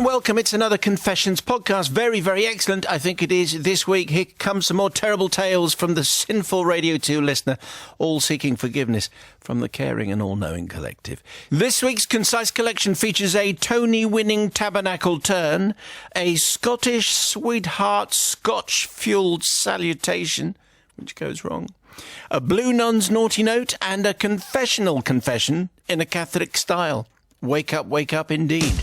and welcome. It's another Confessions podcast. Very, very excellent, I think it is. This week, here comes some more terrible tales from the sinful Radio 2 listener, all seeking forgiveness from the caring and all-knowing collective. This week's concise collection features a Tony-winning Tabernacle turn, a Scottish sweetheart Scotch-fuelled salutation, which goes wrong, a Blue Nun's naughty note, and a confessional confession in a Catholic style. Wake up indeed.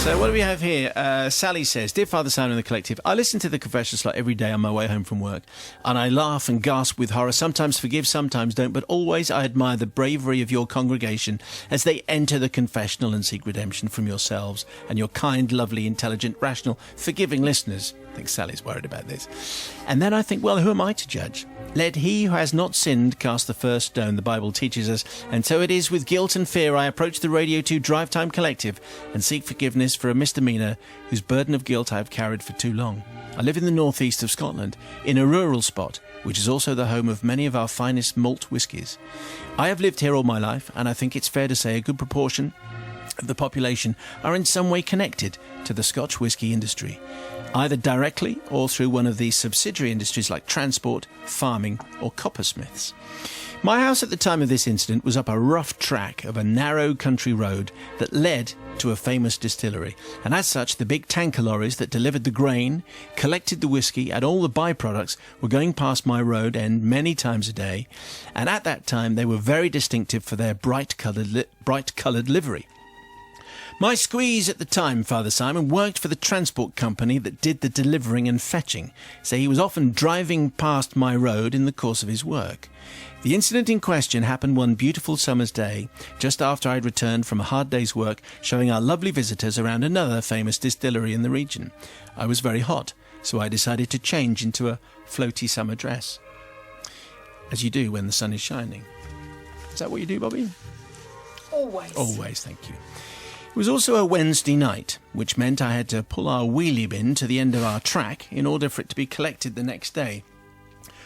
So what do we have here? Sally says, Dear Father Simon and the Collective, I listen to the confession slot every day on my way home from work, and I laugh and gasp with horror, sometimes forgive, sometimes don't, but always I admire the bravery of your congregation as they enter the confessional and seek redemption from yourselves and your kind, lovely, intelligent, rational, forgiving listeners. I think Sally's worried about this. And then I think, well, who am I to judge? Let he who has not sinned cast the first stone, the Bible teaches us. And so it is with guilt and fear I approach the Radio 2 Drive Time Collective and seek forgiveness for a misdemeanour whose burden of guilt I have carried for too long. I live in the northeast of Scotland, in a rural spot, which is also the home of many of our finest malt whiskies. I have lived here all my life, and I think it's fair to say a good proportion of the population are in some way connected to the Scotch whisky industry, either directly or through one of these subsidiary industries like transport, farming or coppersmiths. My house at the time of this incident was up a rough track of a narrow country road that led to a famous distillery, and as such the big tanker lorries that delivered the grain, collected the whisky and all the byproducts were going past my road end many times a day, and at that time they were very distinctive for their bright-coloured livery. My squeeze at the time, Father Simon, worked for the transport company that did the delivering and fetching, so he was often driving past my road in the course of his work. The incident in question happened one beautiful summer's day, just after I'd returned from a hard day's work, showing our lovely visitors around another famous distillery in the region. I was very hot, so I decided to change into a floaty summer dress, as you do when the sun is shining. Is that what you do, Bobby? Always. Always, thank you. It was also a Wednesday night, which meant I had to pull our wheelie bin to the end of our track in order for it to be collected the next day.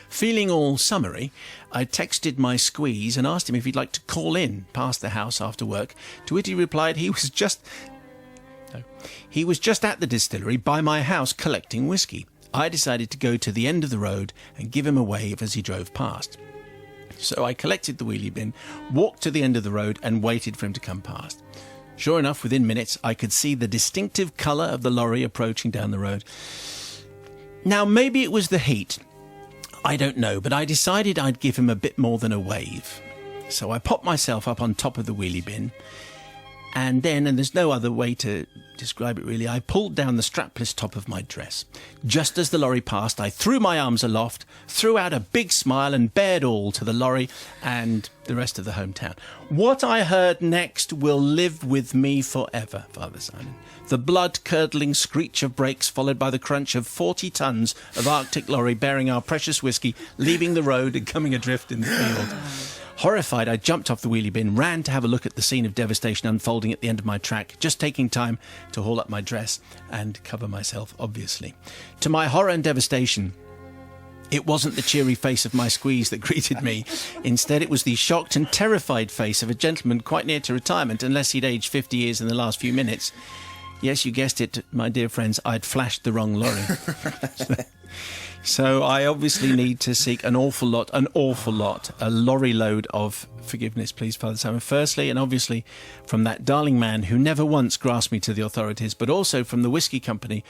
Feeling all summery, I texted my squeeze and asked him if he'd like to call in past the house after work, to which he replied he was just at the distillery by my house collecting whisky. I decided to go to the end of the road and give him a wave as he drove past. So I collected the wheelie bin, walked to the end of the road and waited for him to come past. Sure enough, within minutes, I could see the distinctive colour of the lorry approaching down the road. Now, maybe it was the heat. I don't know, but I decided I'd give him a bit more than a wave. So I popped myself up on top of the wheelie bin, and then, and there's no other way to describe it really, I pulled down the strapless top of my dress. Just as the lorry passed, I threw my arms aloft, threw out a big smile and bared all to the lorry and the rest of the hometown. What I heard next will live with me forever, Father Simon. The blood-curdling screech of brakes followed by the crunch of 40 tons of Arctic lorry bearing our precious whisky, leaving the road and coming adrift in the field. Horrified, I jumped off the wheelie bin, ran to have a look at the scene of devastation unfolding at the end of my track, just taking time to haul up my dress and cover myself, obviously. To my horror and devastation, it wasn't the cheery face of my squeeze that greeted me. Instead, it was the shocked and terrified face of a gentleman quite near to retirement, unless he'd aged 50 years in the last few minutes. Yes, you guessed it, my dear friends, I'd flashed the wrong lorry. So I obviously need to seek an awful lot, a lorry load of forgiveness, please, Father Simon. Firstly, and obviously, from that darling man who never once grasped me to the authorities, but also from the whisky company,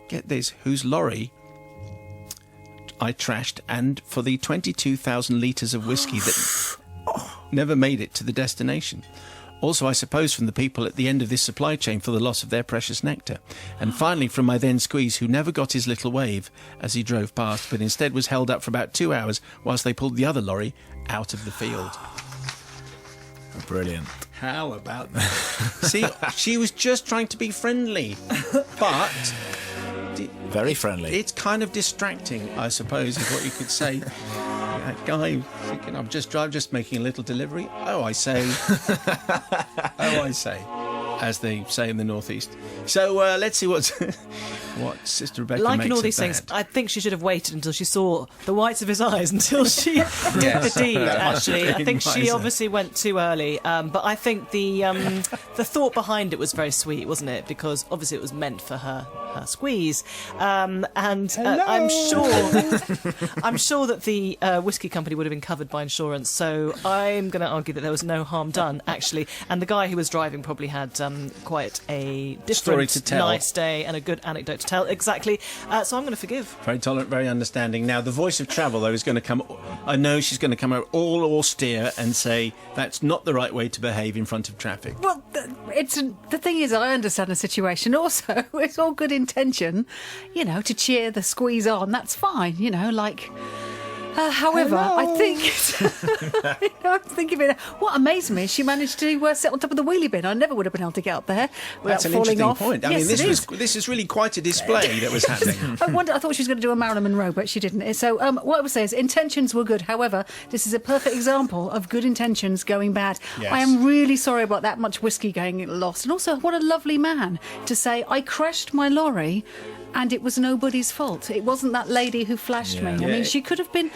get this, whose lorry I trashed, and for the 22,000 litres of whisky that never made it to the destination. Also, I suppose, from the people at the end of this supply chain for the loss of their precious nectar. And finally, from my then squeeze, who never got his little wave as he drove past, but instead was held up for about 2 hours whilst they pulled the other lorry out of the field. Brilliant. How about that? See, she was just trying to be friendly, but... Very friendly. It's kind of distracting, I suppose, is what you could say. That guy thinking, I'm just making a little delivery. Oh, I say. as they say in the northeast. So let's see what Sister Rebecca Like makes in all of these that. things, I think she should have waited until she saw the whites of his eyes until she did the deed, actually. I think she obviously went too early. But I think the thought behind it was very sweet, wasn't it? Because obviously it was meant for her squeeze. I'm sure that the whiskey company would have been covered by insurance. So I'm going to argue that there was no harm done, actually. And the guy who was driving probably had quite a different story to tell. Nice day and a good anecdote to tell. Exactly. So I'm going to forgive. Very tolerant, very understanding. Now, the voice of travel, though, is going to come... I know she's going to come out all austere and say that's not the right way to behave in front of traffic. Well, the thing is, I understand the situation. Also, it's all good intention, to cheer the squeeze on. That's fine, like... however, I think I'm thinking of it. What amazed me is she managed to sit on top of the wheelie bin. I never would have been able to get up there without That's an falling interesting off. point. I mean, this is really quite a display that was happening. I thought she was going to do a Marilyn Monroe, but she didn't. So what I would say is intentions were good. However, this is a perfect example of good intentions going bad. Yes. I am really sorry about that much whiskey going lost. And also, what a lovely man to say, I crashed my lorry and it was nobody's fault. It wasn't that lady who flashed me. I mean, she could have been,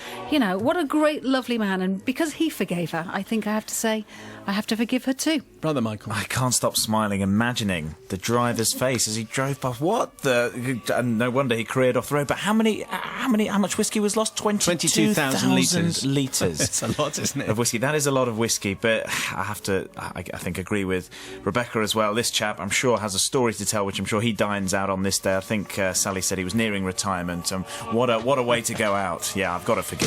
what a great, lovely man. And because he forgave her, I think I have to say, I have to forgive her too. Brother Michael. I can't stop smiling, imagining the driver's face as he drove past. And no wonder he careered off the road. But how much whiskey was lost? 22,000 litres. litres. It's a lot, isn't it? Of whiskey. That is a lot of whiskey. But I have to, I think, agree with Rebecca as well. This chap, I'm sure, has a story to tell, which I'm sure he dines out on this day. I think Sally said he was nearing retirement. What a way to go out. Yeah, I've got to forgive.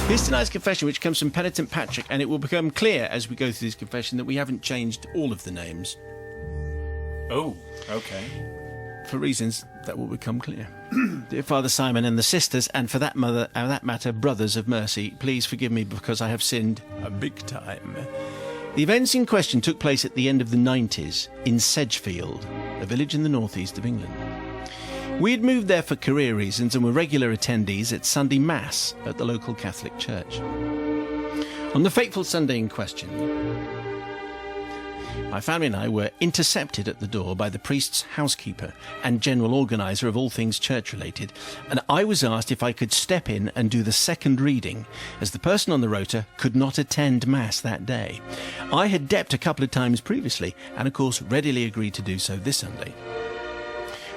Here's tonight's confession, which comes from Penitent Patrick, and it will become clear as we go through this confession that we haven't changed all of the names. Oh, okay. For reasons that will become clear. Dear Father Simon and the sisters, and for that matter, brothers of mercy, please forgive me because I have sinned a big time. The events in question took place at the end of the 90s in Sedgefield, a village in the northeast of England. We had moved there for career reasons and were regular attendees at Sunday Mass at the local Catholic church. On the fateful Sunday in question, my family and I were intercepted at the door by the priest's housekeeper and general organiser of all things church-related, and I was asked if I could step in and do the second reading, as the person on the rota could not attend Mass that day. I had depped a couple of times previously, and of course readily agreed to do so this Sunday.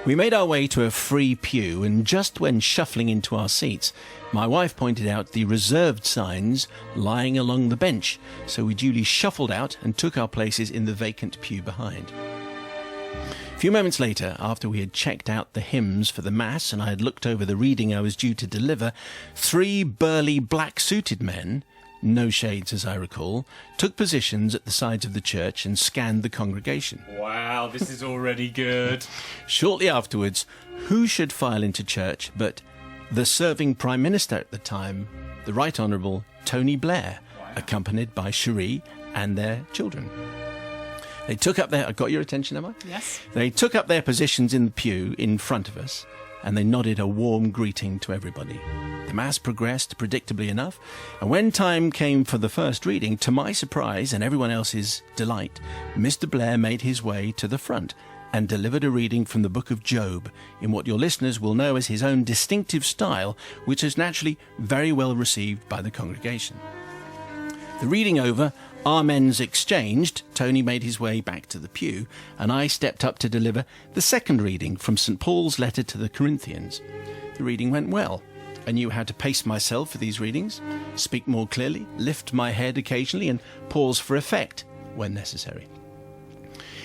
We made our way to a free pew, and just when shuffling into our seats, my wife pointed out the reserved signs lying along the bench, so we duly shuffled out and took our places in the vacant pew behind. A few moments later, after we had checked out the hymns for the Mass and I had looked over the reading I was due to deliver, 3 burly black-suited men, no shades as I recall, took positions at the sides of the church and scanned the congregation. Wow, this is already good. Shortly afterwards, who should file into church but the serving Prime Minister at the time, the Right Honourable Tony Blair, accompanied by Cherie and their children. They took up their... I got your attention, am I? Yes. They took up their positions in the pew in front of us, and they nodded a warm greeting to everybody. The Mass progressed, predictably enough, and when time came for the first reading, to my surprise and everyone else's delight, Mr. Blair made his way to the front and delivered a reading from the book of Job, in what your listeners will know as his own distinctive style, which is naturally very well received by the congregation. The reading over, amens exchanged, Tony made his way back to the pew, and I stepped up to deliver the second reading from St. Paul's letter to the Corinthians. The reading went well. I knew how to pace myself for these readings, speak more clearly, lift my head occasionally, and pause for effect when necessary.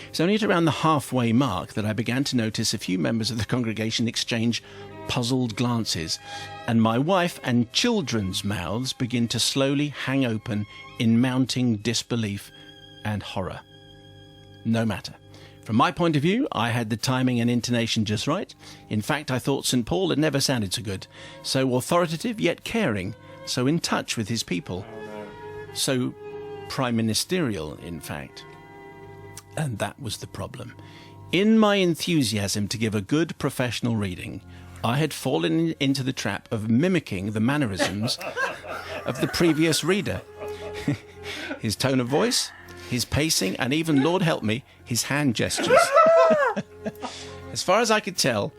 It's only at around the halfway mark that I began to notice a few members of the congregation exchange puzzled glances, and my wife and children's mouths begin to slowly hang open in mounting disbelief and horror. No matter. From my point of view, I had the timing and intonation just right. In fact, I thought St. Paul had never sounded so good. So authoritative, yet caring. So in touch with his people. So prime ministerial, in fact. And that was the problem. In my enthusiasm to give a good professional reading, I had fallen into the trap of mimicking the mannerisms of the previous reader. his tone of voice, his pacing, and even, Lord help me, his hand gestures. As far as I could tell,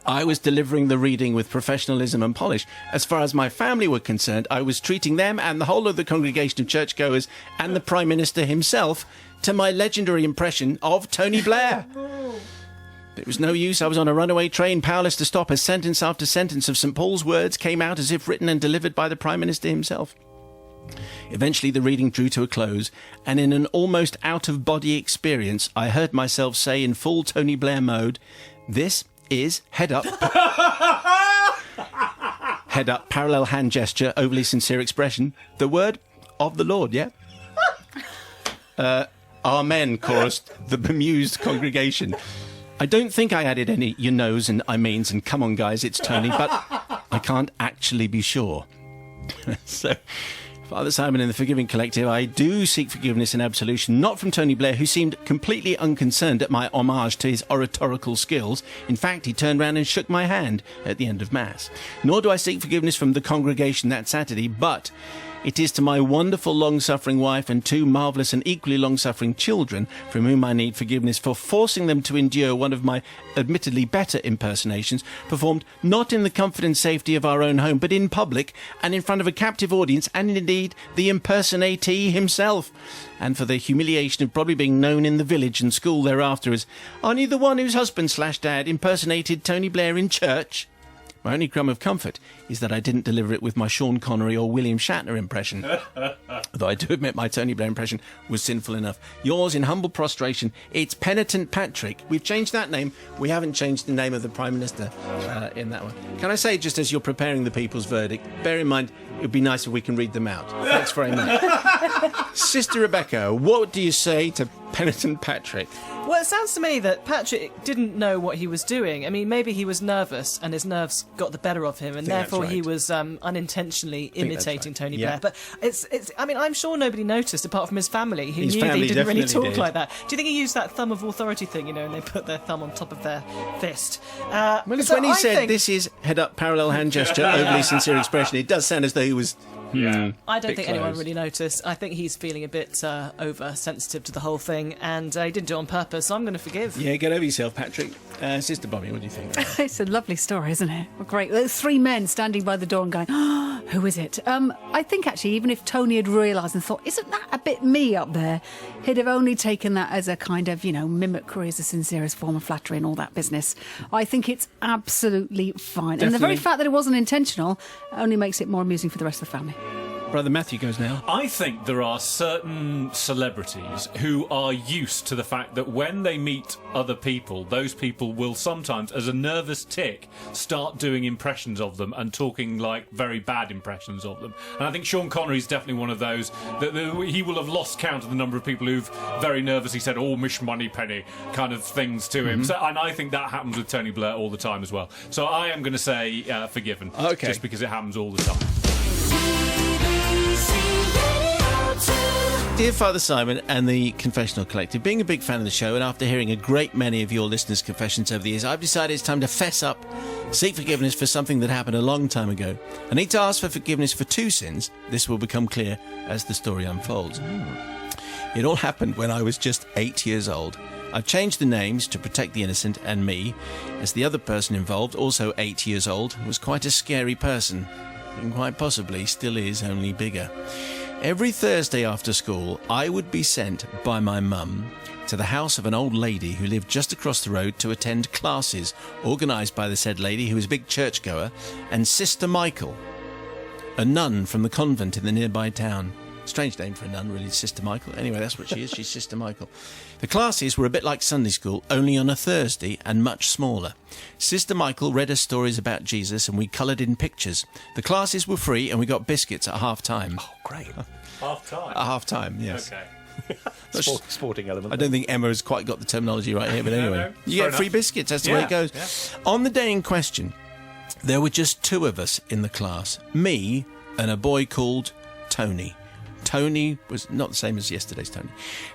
I was delivering the reading with professionalism and polish. As far as my family were concerned, I was treating them and the whole of the congregation of churchgoers and the Prime Minister himself to my legendary impression of Tony Blair. It was no use. I was on a runaway train, powerless to stop as sentence after sentence of St. Paul's words came out as if written and delivered by the Prime Minister himself. Eventually the reading drew to a close, and in an almost out-of-body experience, I heard myself say in full Tony Blair mode, "This is head up." Head up, parallel hand gesture, overly sincere expression. The word of the Lord, yeah? Amen, chorused the bemused congregation. I don't think I added any "you knows" and "I means" and "come on guys, it's Tony," but I can't actually be sure. So, Father Simon and the Forgiving Collective, I do seek forgiveness and absolution, not from Tony Blair, who seemed completely unconcerned at my homage to his oratorical skills. In fact, he turned round and shook my hand at the end of Mass. Nor do I seek forgiveness from the congregation that Saturday, but it is to my wonderful long-suffering wife and two marvellous and equally long-suffering children from whom I need forgiveness for forcing them to endure one of my admittedly better impersonations, performed not in the comfort and safety of our own home, but in public and in front of a captive audience, and indeed the impersonatee himself, and for the humiliation of probably being known in the village and school thereafter as "Aren't you the one whose husband/dad impersonated Tony Blair in church?" My only crumb of comfort is that I didn't deliver it with my Sean Connery or William Shatner impression. Though I do admit my Tony Blair impression was sinful enough. Yours in humble prostration, it's Penitent Patrick. We've changed that name. We haven't changed the name of the Prime Minister in that one. Can I say, just as you're preparing the people's verdict, bear in mind, it would be nice if we can read them out. Thanks very much. Sister Rebecca, what do you say to Penitent Patrick? Well, it sounds to me that Patrick didn't know what he was doing. I mean, maybe he was nervous and his nerves got the better of him, and therefore he was unintentionally imitating Tony Blair. But I mean, I'm sure nobody noticed apart from his family, who knew that he didn't really talk like that. Do you think he used that thumb of authority thing, and they put their thumb on top of their fist? Well, it's when he said, "This is head up, parallel hand gesture, overly sincere expression," it does sound as though he was... I don't think anyone really noticed. I think he's feeling a bit oversensitive to the whole thing, and he didn't do it on purpose, so I'm going to forgive. Yeah, get over yourself, Patrick. Sister Bobby, what do you think? It's a lovely story, isn't it? Great. There's three men standing by the door and going, "Oh, who is it?" I think, actually, even if Tony had realised and thought, "Isn't that a bit me up there?" he'd have only taken that as a kind of, mimicry as the sincerest form of flattery and all that business. I think it's absolutely fine. Definitely. And the very fact that it wasn't intentional only makes it more amusing for the rest of the family. Brother Matthew goes now. I think there are certain celebrities who are used to the fact that when they meet other people, those people will sometimes, as a nervous tick, start doing impressions of them and talking like very bad impressions of them. And I think Sean Connery is definitely one of those that he will have lost count of the number of people who've very nervously said, "Oh, Miss Moneypenny," kind of things to him. So, and I think that happens with Tony Blair all the time as well. So I am going to say forgiven, just because it happens all the time. Dear Father Simon and the Confessional Collective, being a big fan of the show and after hearing a great many of your listeners' confessions over the years, I've decided it's time to fess up, seek forgiveness for something that happened a long time ago. I need to ask for forgiveness for two sins. This will become clear as the story unfolds. It all happened when I was just 8 years old. I've changed the names to protect the innocent and me, as the other person involved, also 8 years old, was quite a scary person, and quite possibly still is, only bigger. Every Thursday after school, I would be sent by my mum to the house of an old lady who lived just across the road to attend classes organised by the said lady, who was a big churchgoer, and Sister Michael, a nun from the convent in the nearby town. Strange name for a nun, really, Sister Michael. Anyway, that's what she is. She's Sister Michael. The classes were a bit like Sunday school, only on a Thursday and much smaller. Sister Michael read us stories about Jesus and we coloured in pictures. The classes were free and we got biscuits at half-time. Oh, great. Half-time? At half-time, yes. Okay. Sporting element. I don't think Emma has quite got the terminology right here, but anyway. No, you get free biscuits, that's the way it goes. Yeah. On the day in question, there were just two of us in the class, me and a boy called Tony. Tony was not the same as yesterday's Tony.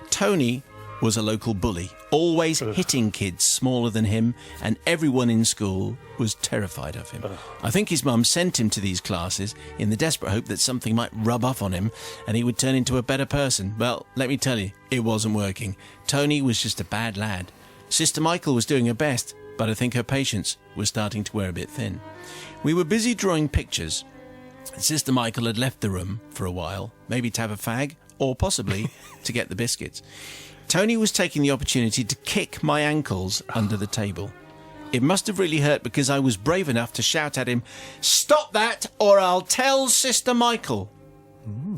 Tony was a local bully, always hitting kids smaller than him, and everyone in school was terrified of him. I think his mum sent him to these classes in the desperate hope that something might rub off on him and he would turn into a better person. Well, let me tell you, it wasn't working. Tony was just a bad lad. Sister Michael was doing her best, but I think her patience was starting to wear a bit thin. We were busy drawing pictures. Sister Michael had left the room for a while, maybe to have a fag, or possibly to get the biscuits. Tony was taking the opportunity to kick my ankles under the table. It must have really hurt because I was brave enough to shout at him, "Stop that or I'll tell Sister Michael."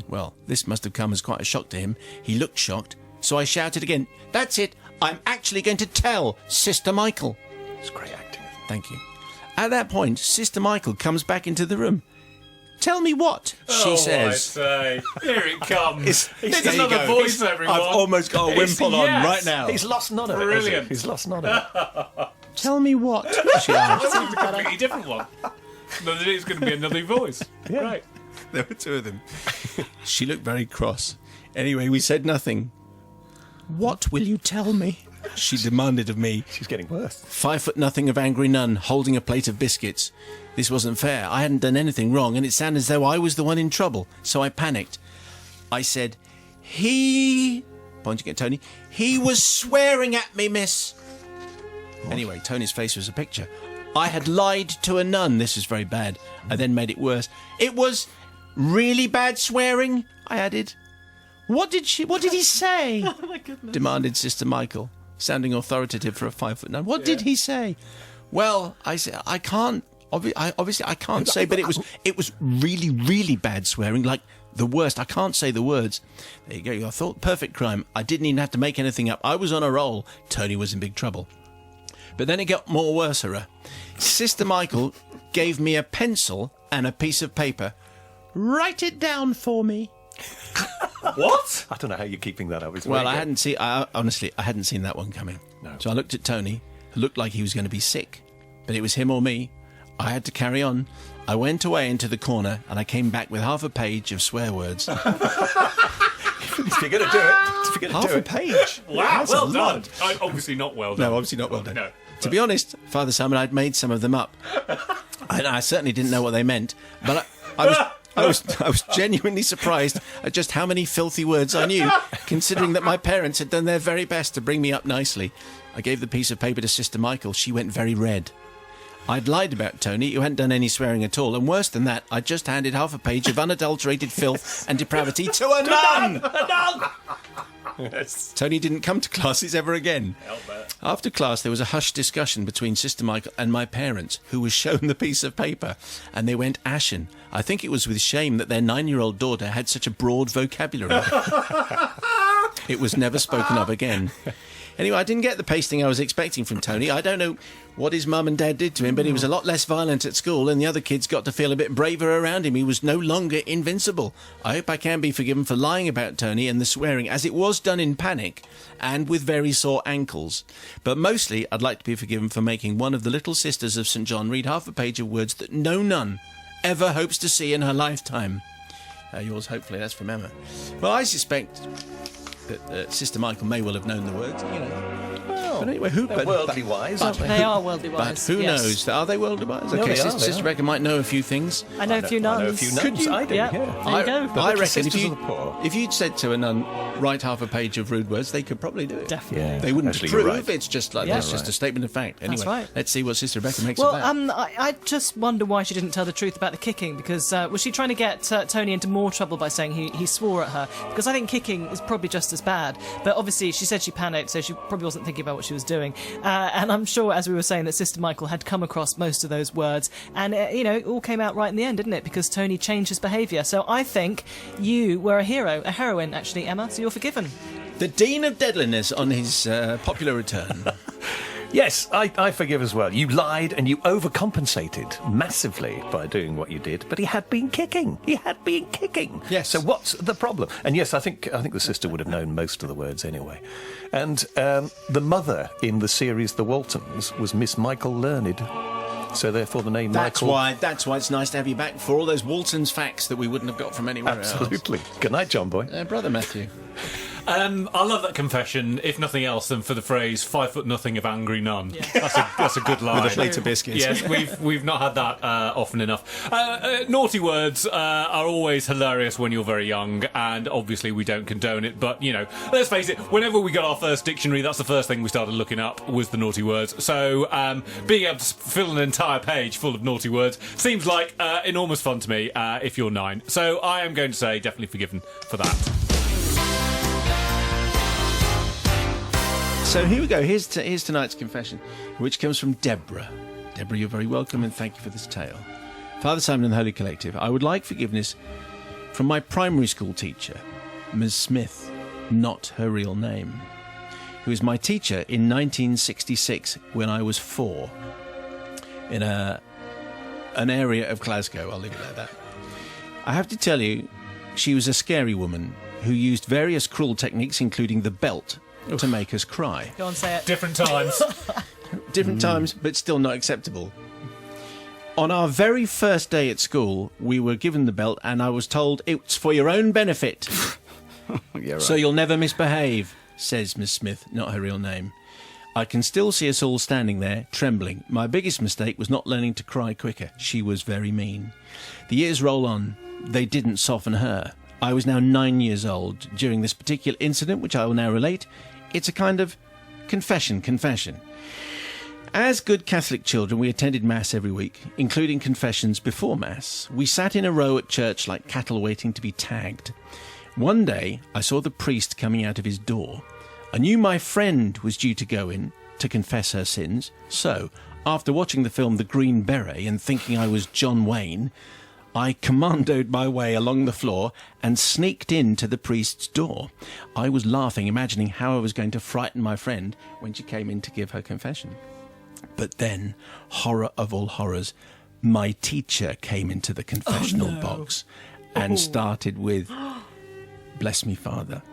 Well, this must have come as quite a shock to him. He looked shocked, so I shouted again, "That's it, I'm actually going to tell Sister Michael." It's great acting. Thank you. At that point, Sister Michael comes back into the room. "Tell me what?" she says. I say. Here it comes. It's there you another go. voice, everyone. I've almost got a wimple on yes. right now. He's lost none of it. Brilliant. He's lost none of it. "Tell me what?" she asked. It's a completely different one. No, it's going to be another voice. Yeah. Right. There were two of them. She looked very cross. Anyway, we said nothing. "What will you tell me?" she demanded of me. She's getting worse. 5'0" of angry nun holding a plate of biscuits. This wasn't fair. I hadn't done anything wrong, and it sounded as though I was the one in trouble. So I panicked. I said, pointing at Tony, "he was swearing at me, miss." Anyway, Tony's face was a picture. I had lied to a nun. This was very bad. I then made it worse. "It was really bad swearing," I added. What did he say?" Oh my goodness. demanded Sister Michael, sounding authoritative for a 5'9". "What did he say?" "Well," I said, "I can't. Obviously, I can't say, but it was really, really bad swearing, like the worst. I can't say the words." There you go. I thought perfect crime. I didn't even have to make anything up. I was on a roll. Tony was in big trouble. But then it got more worser. Sister Michael gave me a pencil and a piece of paper. "Write it down for me." What? I don't know how you're keeping that up. It's Well, very I good. hadn't seen that one coming. No. So I looked at Tony, who looked like he was going to be sick. But it was him or me. I had to carry on. I went away into the corner and I came back with half a page of swear words. If you're going to do it, Half a page? Wow, That's well a done. lot. Obviously not well done. No, obviously not well done. No. To be honest, Father Simon, I'd made some of them up. And I certainly didn't know what they meant. But I was genuinely surprised at just how many filthy words I knew, considering that my parents had done their very best to bring me up nicely. I gave the piece of paper to Sister Michael. She went very red. I'd lied about Tony, who hadn't done any swearing at all, and worse than that, I'd just handed half a page of unadulterated filth and depravity to a nun! A nun! Yes. Tony didn't come to classes ever again. After class, there was a hushed discussion between Sister Michael and my parents, who was shown the piece of paper, and they went ashen. I think it was with shame that their 9-year-old daughter had such a broad vocabulary. It was never spoken of again. Anyway, I didn't get the pasting I was expecting from Tony. I don't know what his mum and dad did to him, but he was a lot less violent at school, and the other kids got to feel a bit braver around him. He was no longer invincible. I hope I can be forgiven for lying about Tony and the swearing, as it was done in panic and with very sore ankles. But mostly, I'd like to be forgiven for making one of the little sisters of St. John read half a page of words that no nun ever hopes to see in her lifetime. Yours, hopefully, that's from Emma. Well, I suspect that Sister Michael may well have known the words, you know. But anyway, They're worldly wise, aren't they? They are worldly But wise. who yes. knows? Are they worldly wise? No, Okay, they are, Sister they are. Rebecca might know a few things. I know a few nuns. I know a few nuns. Could you? I do, Yeah. yeah. There you go. The I little reckon sisters of the poor. if you'd said to a nun, write half a page of rude words, they could probably do it. Definitely. Yeah. They wouldn't Actually, you're prove right. it's just like Yeah. that's just a statement of fact. Anyway, That's right. let's see what Sister Rebecca makes Well, of that. I just wonder why she didn't tell the truth about the kicking, because was she trying to get Tony into more trouble by saying he swore at her? Because I think kicking is probably just as bad. But obviously she said she panicked, so she probably wasn't thinking about what she was doing. And I'm sure, as we were saying, that Sister Michael had come across most of those words. And, it all came out right in the end, didn't it? Because Tony changed his behaviour. So I think you were a heroine, actually, Emma, so you're forgiven. The Dean of Deadliness on his popular return. Yes, I forgive as well. You lied and you overcompensated massively by doing what you did, but he had been kicking. Yes. So what's the problem? And yes, I think the sister would have known most of the words anyway. And the mother in the series The Waltons was Miss Michael Learned. So therefore the name That's Michael... why it's nice to have you back for all those Waltons facts that we wouldn't have got from anywhere Absolutely. Good night, John Boy. else. Brother Matthew. I love that confession, if nothing else, than for the phrase 5 foot nothing of angry nun. Yeah. That's a good line. With a plate of biscuits. Yes, we've not had that often enough. Naughty words are always hilarious when you're very young, and obviously we don't condone it, but, let's face it, whenever we got our first dictionary, that's the first thing we started looking up, was the naughty words. So being able to fill an entire page full of naughty words seems like enormous fun to me if you're 9. So I am going to say definitely forgiven for that. So here we go. Here's tonight's confession, which comes from Deborah. Deborah, you're very welcome, and thank you for this tale. Father Simon and the Holy Collective, I would like forgiveness from my primary school teacher, Ms. Smith, not her real name, who was my teacher in 1966 when I was 4, in an area of Glasgow. I'll leave it like that. I have to tell you, she was a scary woman who used various cruel techniques, including the belt, to make us cry. Go on, say it. Different times. Different times, but still not acceptable. On our very first day at school, we were given the belt, and I was told it's for your own benefit. Yeah, right. So you'll never misbehave, says Miss Smith, not her real name. I can still see us all standing there, trembling. My biggest mistake was not learning to cry quicker. She was very mean. The years roll on. They didn't soften her. I was now 9 years old. During this particular incident, which I will now relate, it's a kind of confession. As good Catholic children, we attended Mass every week, including confessions before Mass. We sat in a row at church like cattle waiting to be tagged. One day, I saw the priest coming out of his door. I knew my friend was due to go in to confess her sins, so, after watching the film The Green Beret and thinking I was John Wayne, I commandoed my way along the floor and sneaked into the priest's door. I was laughing, imagining how I was going to frighten my friend when she came in to give her confession. But then, horror of all horrors, my teacher came into the confessional box and started with, "Bless me, Father."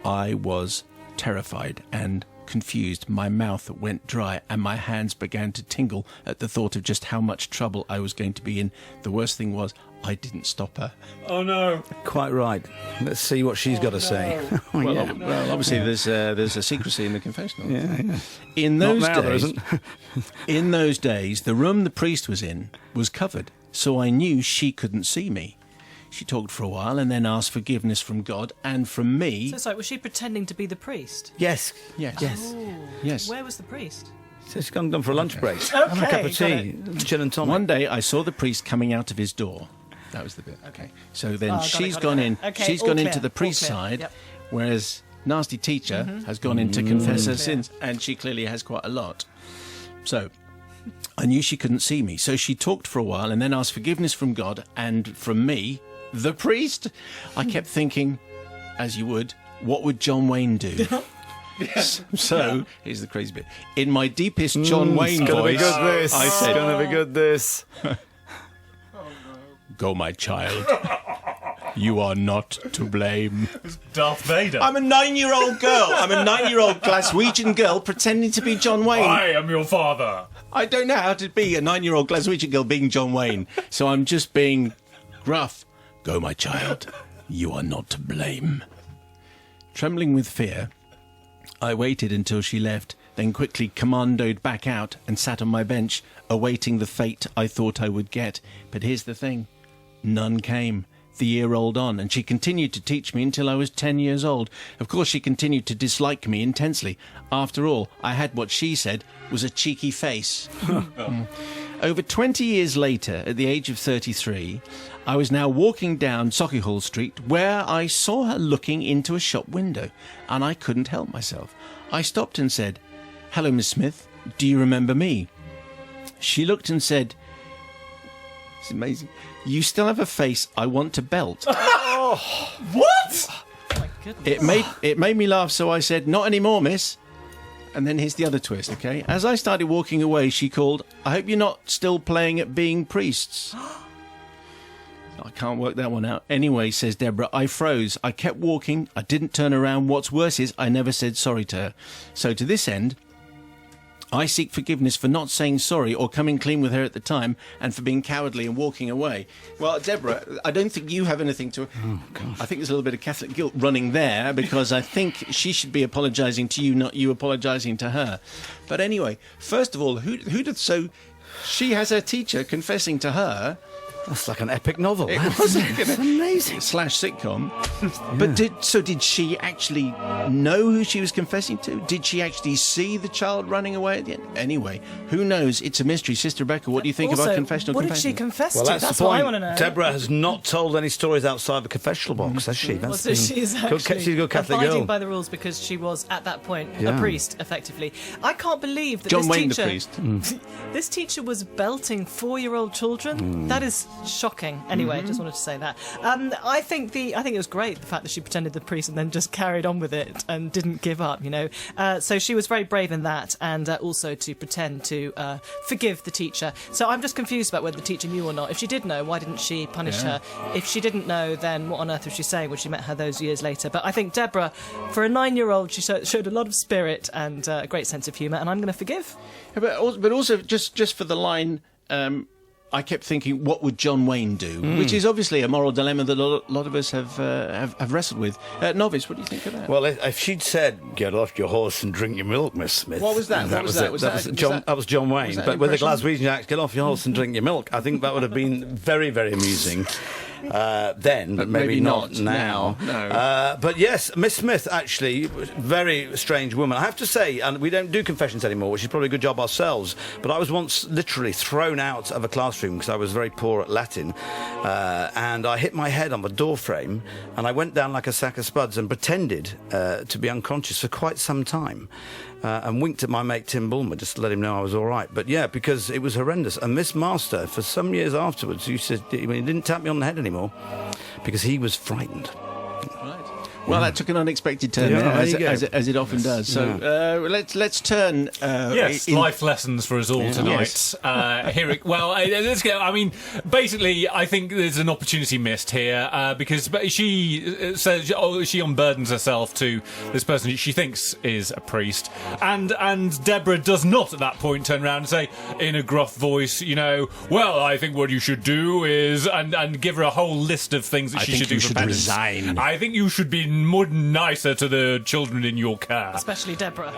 I was terrified and confused. My mouth went dry and my hands began to tingle at the thought of just how much trouble I was going to be in. The worst thing was, I didn't stop her. Oh no! Quite right. Let's see what she's got to say. Well, obviously there's a secrecy in the confessional. Yeah. In those Not now, there days, isn't. in those days, the room the priest was in was covered, so I knew she couldn't see me. She talked for a while and then asked forgiveness from God and from me. So sorry, was she pretending to be the priest? Yes. Yes. Yes. Yes. Where was the priest? So she's gone for a lunch break. Have a cup of tea. Gin and tonic. One day I saw the priest coming out of his door. That was the bit. Okay. So then she's gone in. Okay, She's all gone clear, into the all priest's clear. side, Yep. whereas nasty teacher has gone in to confess her sins, and she clearly has quite a lot. So I knew she couldn't see me. So she talked for a while and then asked forgiveness from God and from me, the priest. I kept thinking, as you would, what would John Wayne do? So here's the crazy bit. In my deepest John Wayne voice, I said, gonna be good, this. "Go, my child. You are not to blame." Darth Vader. I'm a 9-year-old girl. I'm a 9-year-old Glaswegian girl pretending to be John Wayne. I am your father. I don't know how to be a 9-year-old Glaswegian girl being John Wayne, so I'm just being gruff. "Go, my child. You are not to blame." Trembling with fear, I waited until she left, then quickly commandoed back out and sat on my bench, awaiting the fate I thought I would get. But here's the thing. None came. The year rolled on, and she continued to teach me until I was 10 years old. Of course, she continued to dislike me intensely. After all, I had what she said was a cheeky face. Over 20 years later, at the age of 33, I was now walking down Sauchiehall Street where I saw her looking into a shop window, and I couldn't help myself. I stopped and said, "Hello, Miss Smith. Do you remember me?" She looked and said, it's amazing, "You still have a face I want to belt." What? My goodness. It made me laugh, so I said, "Not anymore, miss." And then here's the other twist, okay? As I started walking away, she called, "I hope you're not still playing at being priests." I can't work that one out. Anyway, says Deborah, I froze. I kept walking. I didn't turn around. What's worse is I never said sorry to her. So to this end, I seek forgiveness for not saying sorry or coming clean with her at the time and for being cowardly and walking away. Well, Deborah, I don't think you have anything to... Oh, gosh. I think there's a little bit of Catholic guilt running there because I think she should be apologising to you, not you apologising to her. But anyway, first of all, so she has her teacher confessing to her... That's like an epic novel. It was amazing. / sitcom. But did she actually know who she was confessing to? Did she actually see the child running away at the end? Anyway, who knows? It's a mystery. Sister Rebecca, what do you think about confessional what confession? did she confess Well, to? that's That's the what I point. want to know. Deborah has not told any stories outside the confessional box, has she? Well, so she's she's actually a good Catholic abiding girl. by the rules because she was, at that point, a Yeah. priest, effectively. I can't believe that John this Wayne teacher... the priest. This teacher was belting 4-year-old children. That is shocking. Anyway, just wanted to say that. I think it was great, the fact that she pretended the priest and then just carried on with it and didn't give up, So she was very brave in that, and also to pretend to forgive the teacher. So I'm just confused about whether the teacher knew or not. If she did know, why didn't she punish her? If she didn't know, then what on earth was she saying when she met her those years later? But I think Deborah, for a 9-year-old, she showed a lot of spirit and a great sense of humour, and I'm going to forgive. But also, just for the line, I kept thinking, what would John Wayne do? Which is obviously a moral dilemma that a lot of us have wrestled with. Novice, what do you think of that? Well, if she'd said, "Get off your horse and drink your milk, Miss Smith," What was that? That was John Wayne. that But with the impression? Glaswegian accent, "Get off your horse and drink your milk," I think that would have been very, very amusing. Then, but maybe not now. No. But yes, Miss Smith, actually, very strange woman. I have to say, and we don't do confessions anymore, which is probably a good job ourselves, but I was once literally thrown out of a classroom because I was very poor at Latin, and I hit my head on the door frame, and I went down like a sack of spuds and pretended to be unconscious for quite some time. And winked at my mate Tim Bulmer just to let him know I was all right. But yeah, because it was horrendous. And Miss Master, for some years afterwards, he didn't tap me on the head anymore because he was frightened. Right. Well, that took an unexpected turn, Yeah, as there you go. it often does. So let's turn. Yes, life lessons for us all tonight. Yes. Let's go. I mean, basically, I think there's an opportunity missed here because she says she unburdens herself to this person she thinks is a priest, and Deborah does not at that point turn around and say in a gruff voice, well, I think what you should do is and give her a whole list of things that she should do for penance. Resign. I think you should be more nicer to the children in your care. Especially Deborah.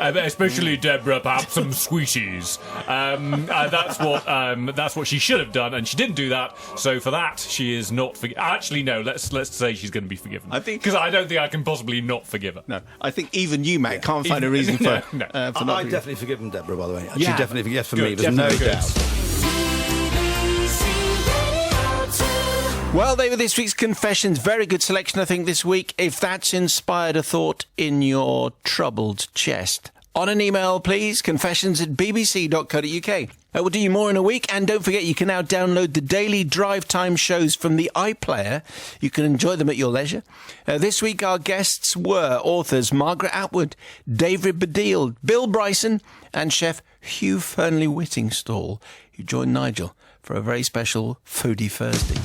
Deborah, perhaps some squeezies. That's what she should have done, and she didn't do that. So for that, she is not. Actually, no. Let's say she's going to be forgiven. I think because I don't think I can possibly not forgive her. No, I think even you, Matt, can't find a reason for. No. For not I forgiving. definitely forgiven Deborah, by the way. Yeah. She definitely, yes, for Good, me, there's no definitely good. doubt. Well, they were this week's confessions. Very good selection, I think, this week. If that's inspired a thought in your troubled chest. On an email, please, confessions@bbc.co.uk. We'll do you more in a week. And don't forget, you can now download the daily drive time shows from the iPlayer. You can enjoy them at your leisure. This week, our guests were authors Margaret Atwood, David Baddiel, Bill Bryson, and chef Hugh Fernley Whittingstall, who joined Nigel for a very special Foodie Thursday.